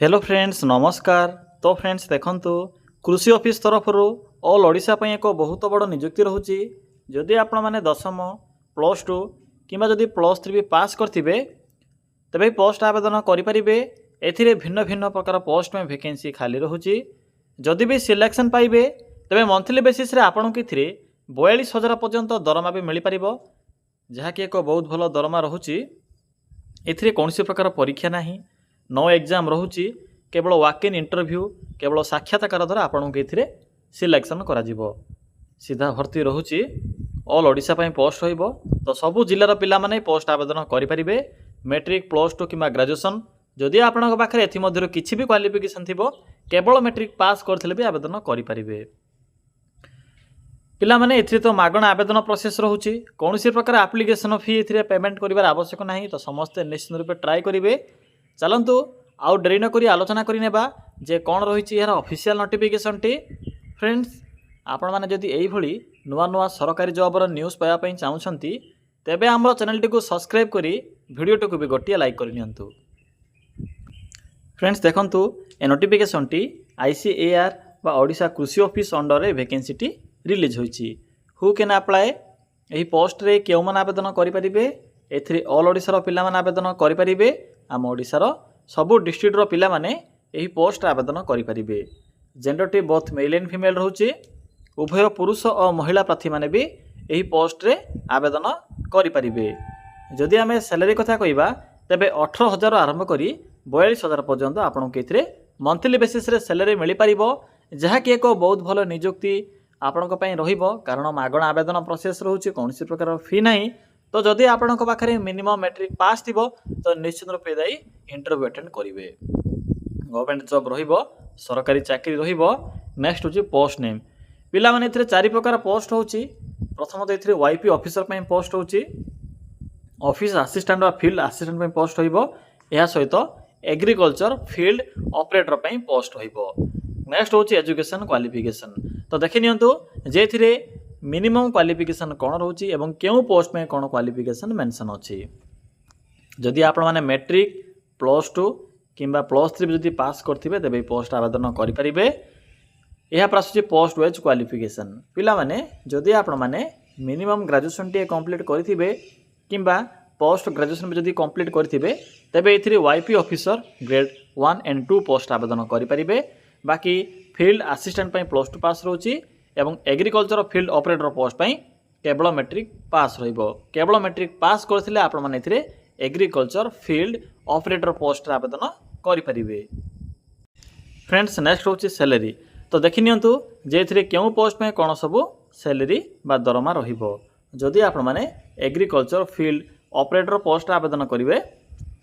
Hello friends नमस्कार। तो friends देखंतु कृषि ऑफिस तरफ ऑल ओडिशा पई एक बहुत बड़ नियुक्ति रहउची। जदि आपण माने दशम प्लस टू किंबा जदि प्लस थ्री भी पास करथिबे तेबे पोस्ट आवेदन करिपारिबे। एथिरे भिन्न भिन्न प्रकार पोस्ट में वैकेंसी खाली रहउची। जदि भी सिलेक्शन पाइबे तेबे मंथली बेसिस रे आपण किथिरे 42,000 पर्यंत दरमा भी मिल पारिबो, जहा कि एक बहुत भल दरमा रहउची। एथिरे कोनसी प्रकार परीक्षा नाही, नो एग्जाम रहउची, केवल वॉक इन इंटरव्यू केवल साक्षात्कार द्वारा आपन को एथिरे सिलेक्शन करा जिवो। सीधा भर्ती रहउची। ऑल ओडिशा पई पोस्ट होइबो। तो सबु जिल्लार पिला माने पोस्ट आवेदन करि परिबे। मैट्रिक प्लस टू किंबा ग्रेजुएशन जदि आपन पाखे एथि मध्यरु किछि भी क्वालिफिकेशन थिबो केवल मैट्रिक पास करथिले भी आवेदन करि परिबे। पिला माने एथिरे तो मागणा आवेदन प्रोसेस रहउची। कोनोसी प्रकार एप्लिकेशन फी एथिरे पेमेंट करिवार आवश्यक नाही। तो समस्त निश्चित रूपे ट्राई करिवे। चलंतु आउ डेरी न करी आलोचना करि नेबा जे कोन रहिछि यार ऑफिशियल नोटिफिकेशन टी। फ्रेंड्स आपण माने जदि एई भली नुवा नुवा सरकारी जॉब रो न्यूज़ पाया पई चाहुछंती तेबे हमरो चैनल टी को सब्सक्राइब करी वीडियो टी को भी गोटिया लाइक करि नियंतु। फ्रेंड्स देखंतु ए नोटिफिकेशन टी आईसीएआर बा ओडिशा कृषि ऑफिस अंडर रे वैकेंसी टी रिलीज होईछि। हु कैन अप्लाई एही पोस्ट रे केउ मान आवेदन करि परिबे। एथिरे ऑल ओडिसा रो पिला मान आवेदन करि परिबे। आम ओडिसा रो सबु डिस्ट्रिक्ट रो पिला माने एही पोस्ट आवेदन करि परिबे। जेंडर टी बोथ मेल एंड फीमेल रहउछि। उभय पुरुष और महिला प्रार्थी माने भी एही पोस्ट रे आवेदन करि परिबे। जदि आमे सैलरी कथा कहिबा तेबे 18,000 आरंभ करी 42,000 पर्यंत आपन के एथिरे मंथली बेसिस रे सैलरी मिली परिबो, जहा कि एक बहुत भलो नियुक्ति आपन को पई रहिबो। कारण मागणा आवेदन प्रोसेस रहउछि, कोनसी प्रकार फी नाही। तो जदि आपण पाखे मिनिमम मैट्रिक पास थी तो निश्चित रूपे दाई इंटरव्यू अटेंड करेंगे। गवर्नमेंट जॉब रहिबो, सरकारी चाकरी रहिबो। नेक्स्ट होची पोस्ट नेम। पिला माने एथिरे चारि प्रकार पोस्ट होची। प्रथमत एथिरे वाईपी ऑफिसर पई पोस्ट होची, ऑफिस असिस्टेंट वा फील्ड असिस्टेंट पई पोस्ट होइबो। एहा सहित एग्रीकल्चर फील्ड ऑपरेटर पई पोस्ट होइबो। नेक्स्ट होची एजुकेशन क्वालिफिकेशन। तो देखि नियंतु जे एथिरे मिनिमम क्वालिफिकेशन कौन रोची एवं क्यों पोस्ट में कौन क्वालिफिकेशन मेंशन अच्छी। जदि आपण माने मैट्रिक प्लस टू किंबा प्लस थ्री जदि पास करथिबे तेबे पोस्ट आवेदन करि परिबे। एहा प्रासुची पोस्ट वाइज क्वालिफिकेशन। पिला माने जदि आपण माने मिनिमम ग्रेजुएशन टी कंप्लीट करथिबे किंबा पोस्ट ग्रेजुएशन जदि कंप्लीट करथिबे तेबे एथिरे YP officer grade 1 and 2 post आवेदन करि परिबे। बाकी फील्ड असिस्टेंट पई प्लस टू पास रहउची एवं एग्रीकल्चर फील्ड ऑपरेटर पोस्ट पई केवल मैट्रिक पास रहिबो। केवल मैट्रिक पास करथिले आपण माने एथिरे एग्रीकल्चर फील्ड ऑपरेटर पोस्ट आवेदन करि परिबे। फ्रेंड्स नेक्स्ट होची सैलरी। तो देखि नियंतु जे एथिरे केउ पोस्ट में कोन सब सैलरी बा दरमा रहिबो। जदि आपण माने एग्रीकल्चर फील्ड ऑपरेटर पोस्ट आवेदन करिवे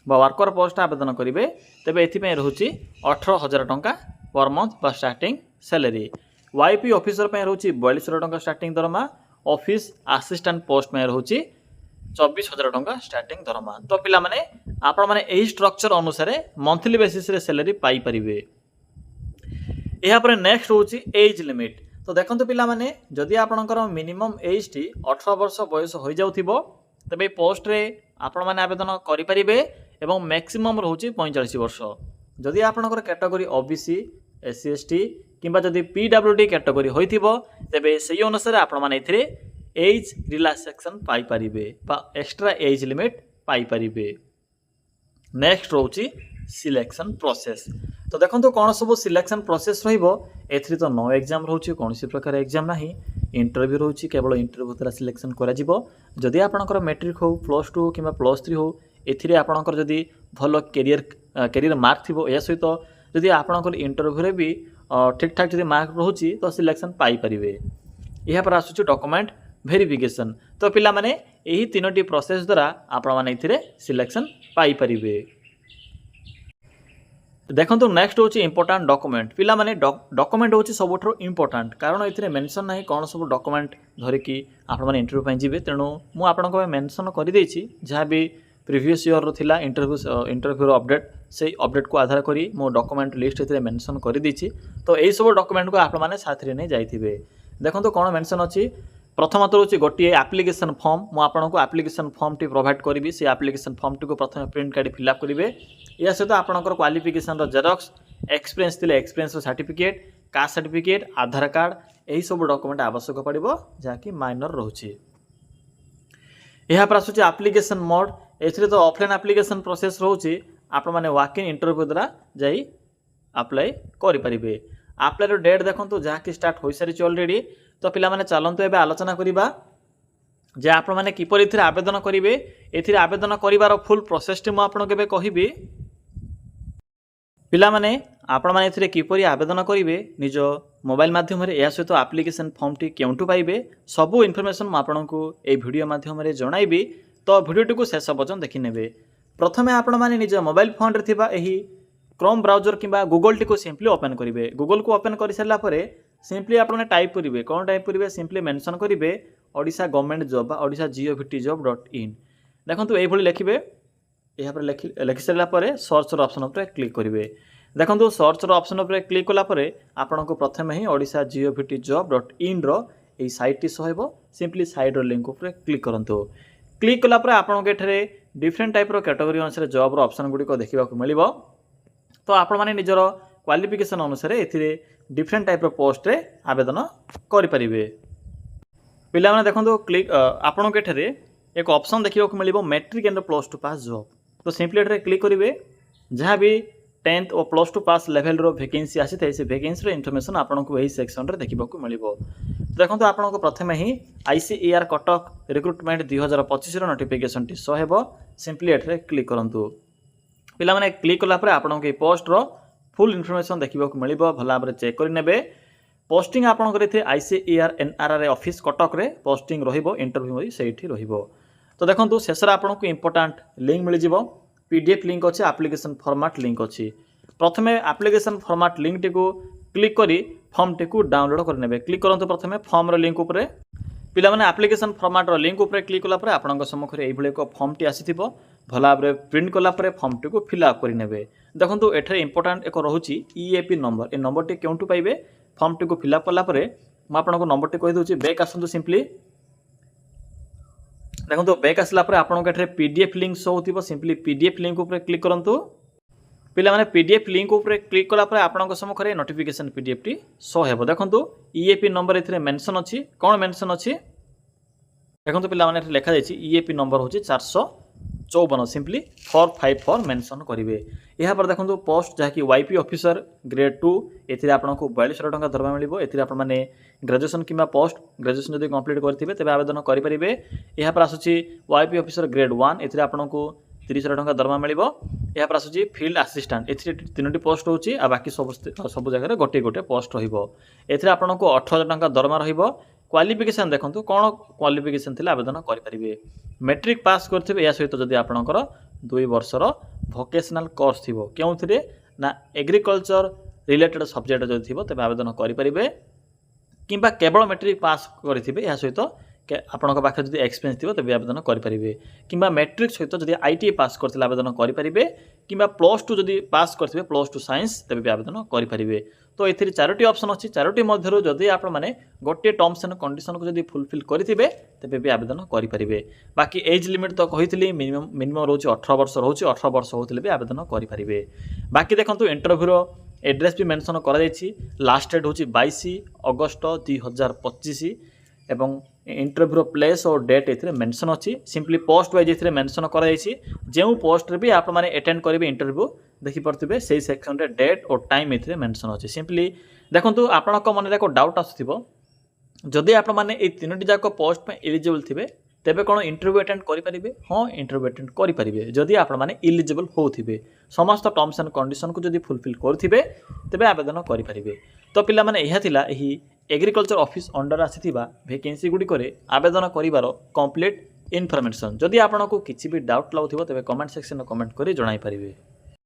बा वर्कर पोस्ट आवेदन करिवे तेबे एथि पई रहउची 18,000 टंका पर मंथ बा स्टार्टिंग सैलरी। वाईपी ऑफिसर पे रोची 42,000 टंका स्टार्टिंग दरमा। ऑफिस असिस्टेंट पोस्ट में रोची 24,000 टंका स्टार्टिंग दरमा। तो पिला माने आपण माने एही स्ट्रक्चर अनुसार मंथली बेसिस रे सैलरी पाई परिबे। एहा पर नेक्स्ट होची एज लिमिट। तो देखंतु पिला माने जदि आपणकर मिनिमम एज टी 18 वर्ष बयस होई जाउथिबो तबे पोस्ट रे आपण माने आवेदन करि परिबे एवं मैक्सिमम रहउची 45 वर्ष। जदि आपणकर कैटेगरी ओबीसी एससी एसटी किंबा जदि पीडब्ल्यूडी कैटेगरी होइथिबो तेबे सेही अनुसार आपण माने एथिरे एज रिलैक्सेशन पाई परिबे बा एक्स्ट्रा एज लिमिट पाई परिबे। नेक्स्ट रहउची सिलेक्शन प्रोसेस। तो देखंतु कोन सब सिलेक्शन प्रोसेस रहिबो। एथिरे तो नो एग्जाम रहउची, कोनसी प्रकार एग्जाम नाही। इंटरव्यू रहउची, केवल इंटरव्यू द्वारा सिलेक्शन करा जिवो। जदि आपणकर मैट्रिक हो प्लस टू किंबा प्लस थ्री हो एथिरे आपणकर जदि भलो कैरियर मार्क थिबो या सहित जदि आपणकर इंटरव्यू रे भी ठीक ठाक जदि मार्क रहउची तो सिलेक्शन पाई परिबे। एहा पर आसुची डॉक्यूमेंट वेरिफिकेशन। तो पिला माने एही तीनोटी प्रोसेस द्वारा आपण माने इथिरे सिलेक्शन पाई परिबे। देखंतु नेक्स्ट होची इंपोर्टेंट डॉक्यूमेंट। पिला माने डॉक्यूमेंट होची सबुठरो इंपोर्टेंट, कारण एथिरे मेंशन नाही कोन सब डॉक्यूमेंट धरि की आपण माने इंटरव्यू पई जिवे। तेणु मु आपणको मेंशन करि देछि जहा भी प्रीवियस ईयर रो थिला इंटरव्यू रो अपडेट से अपडेट को आधार करी मो डॉक्यूमेंट लिस्ट एथिरे मेंशन करि दिछि। तो एई सब डॉक्यूमेंट को आपण माने साथरे नै जाइथिबे। देखंतु कोन मेंशन अछि प्रथमत रोचे गोटे एप्लिकेशन फॉर्म मु आपको एप्लिकेशन फॉर्म टी प्रोवाइड करी से एप्लिकेशन फॉर्म टी को प्रथम प्रिंट काढ़ी फिलअप करेंगे या सहित आपंकर क्वालिफिकेशन जेरक्स एक्सपीरियंस थिले एक्सपीरियंस सर्टिफिकेट कास्ट सर्टिफिकेट आधार कार्ड यही सब डॉक्यूमेंट आवश्यक पड़ो जहाँकि माइनर रोचे। यहाँ आसूँ एप्लिकेशन मोड ए तो ऑफलाइन एप्लिकेशन प्रोसेस रोचे आपण मैंने वॉक इन इंटरव्यू द्वारा जाई अप्लाई करें। अप्लाई डेट देखो जहाँकि स्टार्ट हो सारी ऑलरेडी तो पिला माने चलतु एबे आलोचना करिबा जे आपण माने किपर एथिरे आवेदन करिवे एथिरे आवेदन करिवार फुल प्रोसेस टी मु आपण केबे कहिबी पिला माने आपण माने एथिरे किपर आवेदन करिवे निज मोबाइल माध्यम रे या सहित एप्लिकेशन फॉर्म टी केउंटू पाइबे सबु इन्फॉर्मेशन मु आपनको ए वीडियो माध्यम रे जणाइबी तो वीडियो टी को शेष पर्यंत देखि नेबे। प्रथमे आपण माने निज मोबाइल फोन रे थिबा एही क्रोम ब्राउजर किंबा गूगल टी को सिंपली ओपन करिवे। गूगल को ओपन करि सारला परे सिंपली आपने टाइप करेंगे कौन टाइप करेंगे सिंपली मेंशन करेंगे ओडिशा गवर्नमेंट जॉब बा ओडिशा gov.in देखो ये लिखे यहाँ लिखि सारापर सर्च ऑप्शन पर क्लिक करेंगे। देखो सर्च ऑप्शन पर क्लिक कलापर आपन को प्रथम ही ओडिशा gov.in रो साइट टी सहब सिंपली साइड लिंक पर क्लिक करूँ। क्लिक कलापर आपन डिफरेंट टाइप कैटेगरी अनुसार जॉब ऑप्शन गुड़िक देखा मिल तो आपण मैंने निजर क्वालिफिकेशन अनुसार ए डिफरेंट टाइप पोस्ट रे आवेदन करें। पिला माने देखो क्लिक आपण के एक ऑप्शन देखा मिल मैट्रिक एंड +2 पास जॉब तो सिंपली एठरे क्लिक करेंगे जहाँ भी 10th और +2 पास लेवल रो वैकेंसी आसी थाए से वैकेंसी इनफॉरमेशन आपन को यही सेक्शन रे देखा मिल। देखो आपन को प्रथम ही ICAR कटक रिक्रुटमेंट 2025 रो नोटिफिकेशन टी सहब सिंपली एठरे क्लिक करंतु। पिला माने क्लिक कला परे आपन को पोस्ट रो फुल इनफॉरमेशन देखा मिल भल भाव चेक करे। पोस्टिंग आपंकर ICAR NRR ऑफिस कटक रे पोस्टिंग रहिबो इंटरव्यू सेठी रहिबो। तो देखो शेष आपन को इंपोर्टेंट लिंक मिल जिवो PDF लिंक अच्छे एप्लिकेशन फॉर्मेट लिंक अच्छी प्रथमे एप्लिकेशन फॉर्मेट लिंक टी को क्लिक करी फॉर्म टी को डाउनलोड करने क्लिक करंतु प्रथमे फॉर्म रो लिंक उपरे पिला माने एप्लिकेशन फॉर्मेट रो लिंक उपरे क्लिक कला परे आपन सम्मुख रे एभले एक फॉर्म टी आसीथिबो भल भाव प्रिंट कला परे फॉर्म टी को फिल अप करि नेबे। देखो एठरे इंपोर्टेंट एक रोची EAP नंबर ए नंबर टी केउंटू पाइबे फॉर्म टी को फिल अप कला परे म आपनको नंबर टी कहि दोची बैक आसंतु सिंपली देखो बैक आसला परे आपनको एठरे PDF लिंक शो होतिबो सिंपली PDF लिंक ऊपर क्लिक करंतु पिला माने PDF लिंक ऊपर क्लिक कला परे आपनको सम्मुख रे नोटिफिकेशन PDF टी शो हेबो। देखंतु EAP नंबर एथरे मेंशन अछि कोन मेंशन अछि देखंतु पिला माने लेखा जायछि EAP नंबर होछि 454 सिंपली 454 मेंशन करिवे। यहाँ पर देखो पोस्ट जहाँकि YP ऑफिसर ग्रेड 2 एथिरे आपनको 4200 टंका दरमा मिलिबो। एथिरे आपण माने ग्रेजुएशन किंबा पोस्ट ग्रेजुएशन जदि कंप्लीट करथिबे तबे आवेदन करि परिबे। यहाँ पर आसुची YP ऑफिसर ग्रेड 1 एथिरे आपनको 30,000 टंका दरमा मिलिबो। यहाँ पर आसुची फील्ड असिस्टेंट एथिरे 3टी पोस्ट होची आ बाकी सब जगह गोटे गोटे पोस्ट रहिबो। एथिरे आपनको 18,000 टंका दरमा रहिबो। क्वालिफिकेशन देखो कौन क्वालिफिकेशन थिले आवेदन करें मैट्रिक पास करथिबे या सहित जदि आपणकर 2 वर्षर वोकेशनल कोर्स थिबो केउथिरे ना एग्रीकल्चर रिलेटेड सब्जेक्ट जदि थिबो तबे आवेदन करें किंबा केवल मैट्रिक पास करथिबे या सहित आपणक पाखे जदि एक्सपीरियंस थिबो तबे आवेदन करें किंबा मैट्रिक सहित जदि ITI पास करथिले आवेदन करें किंबा +2 जदि पास करथिबे +2 साइंस तबे भी आवेदन करें। तो ये 4टी ऑप्शन अच्छी 4टी मध्य जदि आप गोटे टर्म्स एंड कंडीशन को जदि फुलफिल करेंगे तेज भी आवेदन करें। बाकी एज लिमिट तो कही मिनिमम रोचे 18 वर्ष रोचे 18 वर्ष होते भी आवेदन करें। बाकी देखो इंटरव्यूर एड्रेस भी मेंशन कर लास्ट डेट हूँ 22 अगस्त 2025 एवं इंटरव्यूर प्लेस और डेट ये मेंशन अच्छी सिंपली पोस्ट वाइज ये मेंशन कर जो पोस्ट रे भी आप अटेंड करेंगे इंटरव्यू देखिपे से सेक्शन रे डेट और टाइम ये मेंशन अच्छे। सिंपली देखो आपण मन एक डाउट आसुव जदि आप मैंने 3टी जाक पोस्ट में एलिजिबल थे तेबे कौन इंटरव्यू अटेंड करेंगे हाँ इंटरव्यू अटेंड करेंगे जदि आप मैंने इलिजिबल होते समस्त टर्म्स एंड कंडीशन को जदि फुलफिल करेंगे तेबे आवेदन करेंगे। तो पिला माने यह थिला एही एग्रीकल्चर ऑफिस अंडर आसीथिबा वैकेंसी गुडी करे आवेदन करिवार कंप्लीट इनफॉरमेशन। जदि आपको किसी भी डाउट लाଗୁଥିବ तेबे कमेंट सेक्शन में कमेंट करी जणाई पारिबे।